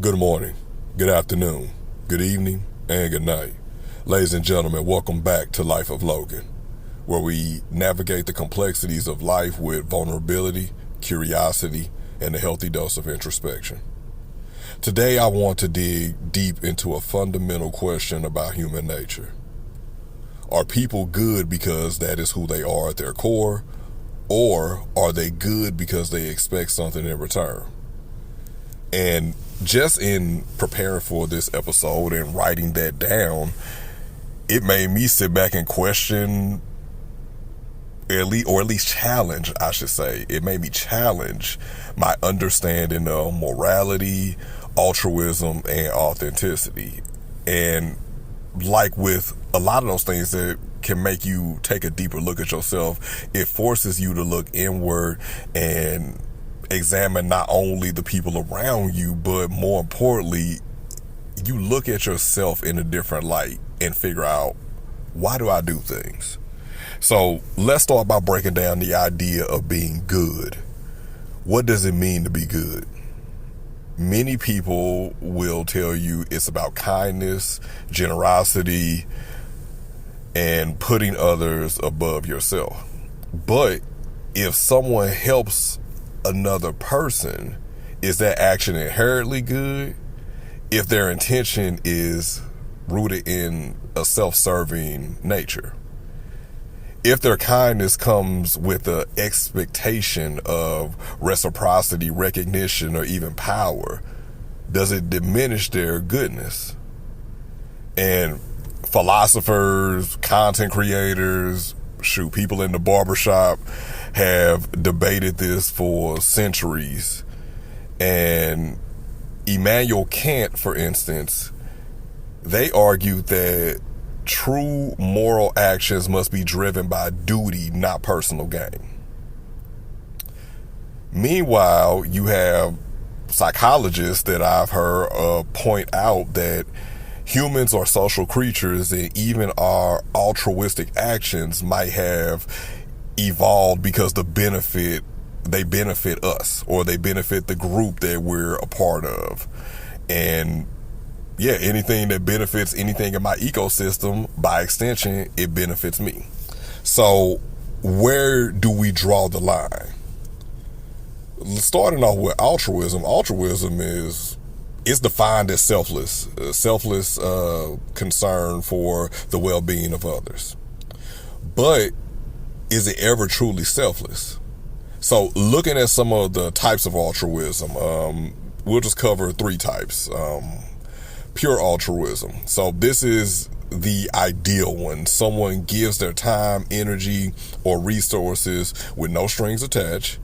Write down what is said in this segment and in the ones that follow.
Good morning, good afternoon, good evening, and good night. Ladies and gentlemen, welcome back to Life of Logan, where we navigate the complexities of life with vulnerability, curiosity, and a healthy dose of introspection. Today, I want to dig deep into a fundamental question about human nature. Are people good because that is who they are at their core, or are they good because they expect something in return? And just in preparing for this episode and writing that down, it made me sit back and question, at least challenge, I should say. It made me challenge my understanding of morality, altruism, and authenticity. And like with a lot of those things that can make you take a deeper look at yourself, it forces you to look inward and examine not only the people around you, but more importantly, you look at yourself in a different light and figure out, why do I do things? So let's start by breaking down the idea of being good. What does it mean to be good? Many people will tell you it's about kindness, generosity, and putting others above yourself. But if someone helps another person, is that action inherently good if their intention is rooted in a self-serving nature? If their kindness comes with the expectation of reciprocity, recognition, or even power, does it diminish their goodness? And philosophers, content creators, people in the barbershop have debated this for centuries. And Immanuel Kant, for instance, they argued that true moral actions must be driven by duty, not personal gain. Meanwhile, you have psychologists that I've heard point out that humans are social creatures, and even our altruistic actions might have evolved because they benefit us, or they benefit the group that we're a part of. And yeah, anything that benefits anything in my ecosystem, by extension, it benefits me. So where do we draw the line? Starting off with altruism. Altruism is defined as selfless concern for the well-being of others. But is it ever truly selfless? So looking at some of the types of altruism, we'll just cover three types. Pure altruism. So this is the ideal one. Someone gives their time, energy, or resources with no strings attached.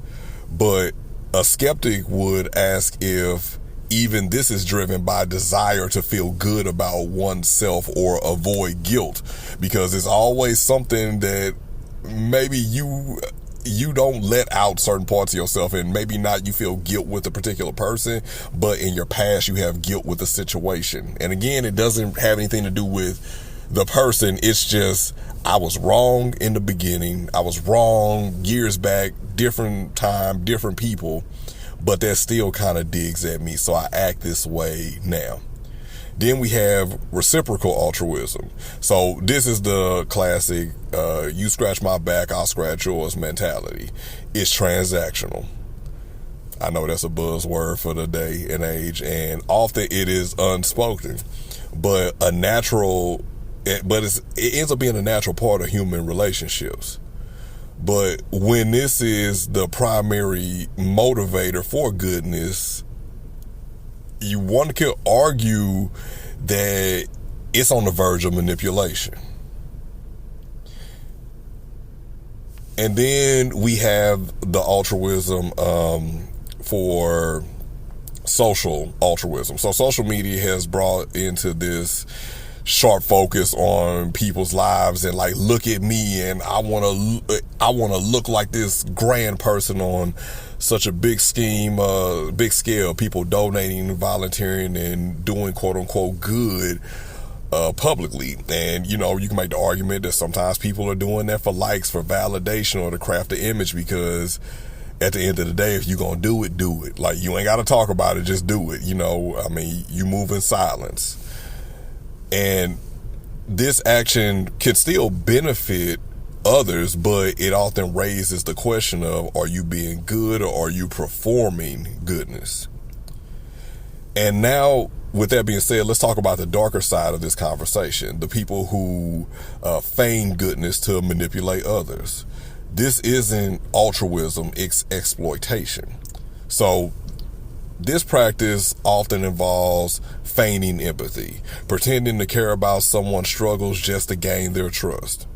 But a skeptic would ask if even this is driven by desire to feel good about oneself or avoid guilt, because it's always something that maybe you don't let out certain parts of yourself, and maybe not you feel guilt with a particular person, but in your past you have guilt with a situation. And again, it doesn't have anything to do with the person. It's just, I was wrong in the beginning. I was wrong years back, different time, different people, but that still kind of digs at me, so I act this way now. Then we have reciprocal altruism. So this is the classic, you scratch my back, I'll scratch yours mentality. It's transactional. I know that's a buzzword for the day and age, and often it is unspoken, but it ends up being a natural part of human relationships. But when this is the primary motivator for goodness, one could argue that it's on the verge of manipulation. And then we have the altruism for social altruism. So social media has brought into this sharp focus on people's lives, and like, look at me, and I want to look like this grand person on such a big scale. People donating, volunteering, and doing quote unquote good publicly. And you can make the argument that sometimes people are doing that for likes, for validation, or to craft the image, because At the end of the day, if you're going to do it, do it. Like, you ain't got to talk about it, just do it. You move in silence. And this action can still benefit others, but it often raises the question of, are you being good or are you performing goodness? And now, with that being said, let's talk about the darker side of this conversation. The people who feign goodness to manipulate others. This isn't altruism, it's exploitation. So this practice often involves feigning empathy, pretending to care about someone's struggles just to gain their trust.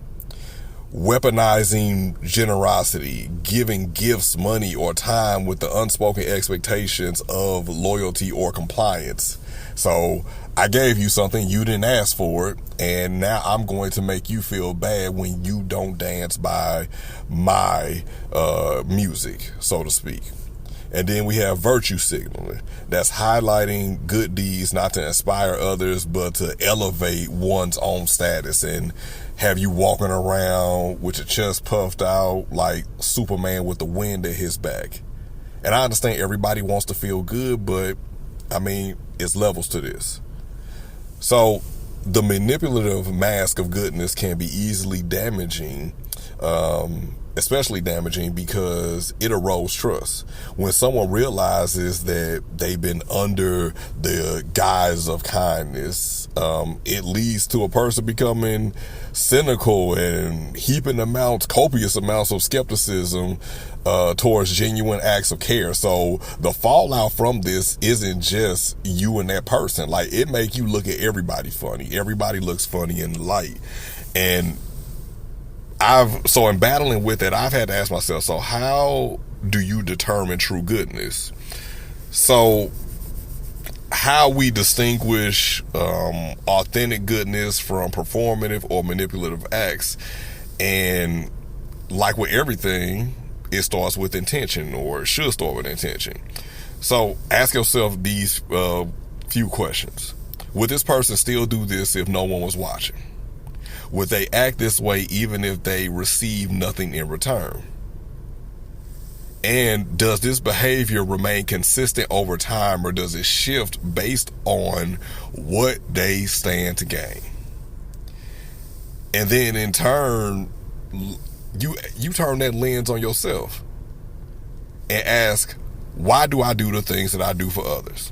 Weaponizing generosity, giving gifts, money, or time with the unspoken expectations of loyalty or compliance. So I gave you something, you didn't ask for it, and now I'm going to make you feel bad when you don't dance by my music, so to speak. And then we have virtue signaling. That's highlighting good deeds, not to inspire others, but to elevate one's own status and have you walking around with your chest puffed out like Superman with the wind at his back. And I understand everybody wants to feel good, but it's levels to this. So the manipulative mask of goodness can be easily damaging, especially damaging because it erodes trust. When someone realizes that they've been under the guise of kindness, it leads to a person becoming cynical and heaping copious amounts of skepticism towards genuine acts of care. So the fallout from this isn't just you and that person. Like, it make you look at everybody funny. Everybody looks funny in the light. And in battling with it, I've had to ask myself, so how do you determine true goodness? So how we distinguish authentic goodness from performative or manipulative acts. And like with everything, it starts with intention, or it should start with intention. So ask yourself these few questions. Would this person still do this if no one was watching? Would they act this way even if they receive nothing in return? And does this behavior remain consistent over time, or does it shift based on what they stand to gain? And then in turn, you turn that lens on yourself and ask, why do I do the things that I do for others?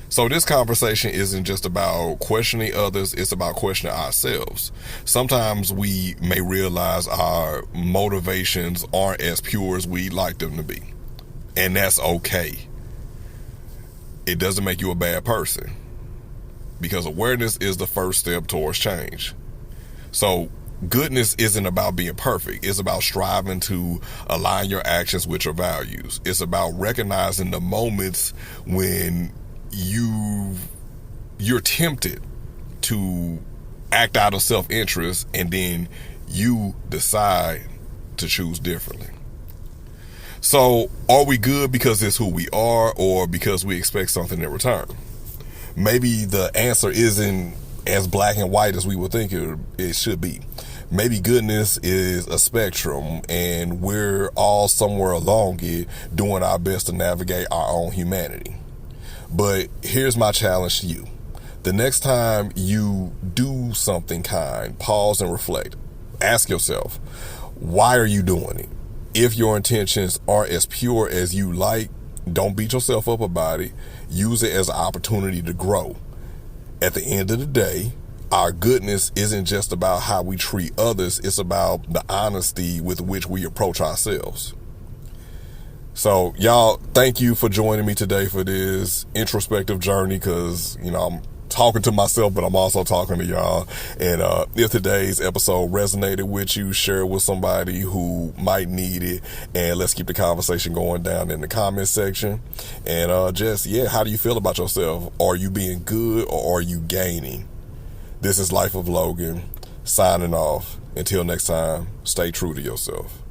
So this conversation isn't just about questioning others, it's about questioning ourselves. Sometimes we may realize our motivations aren't as pure as we'd like them to be. And that's okay. It doesn't make you a bad person, because awareness is the first step towards change. So goodness isn't about being perfect. It's about striving to align your actions with your values. It's about recognizing the moments when you're tempted to act out of self-interest, and then you decide to choose differently. So are we good because it's who we are, or because we expect something in return? Maybe the answer isn't as black and white as we would think it should be. Maybe goodness is a spectrum, and we're all somewhere along it doing our best to navigate our own humanity. But here's my challenge to you. The next time you do something kind, pause and reflect. Ask yourself, why are you doing it? If your intentions aren't as pure as you like, don't beat yourself up about it. Use it as an opportunity to grow. At the end of the day, our goodness isn't just about how we treat others. It's about the honesty with which we approach ourselves. So y'all, thank you for joining me today for this introspective journey, because, I'm talking to myself, but I'm also talking to y'all. And if today's episode resonated with you, share it with somebody who might need it. And let's keep the conversation going down in the comment section. And how do you feel about yourself? Are you being good, or are you gaining? This is Life of Logan, signing off. Until next time, stay true to yourself.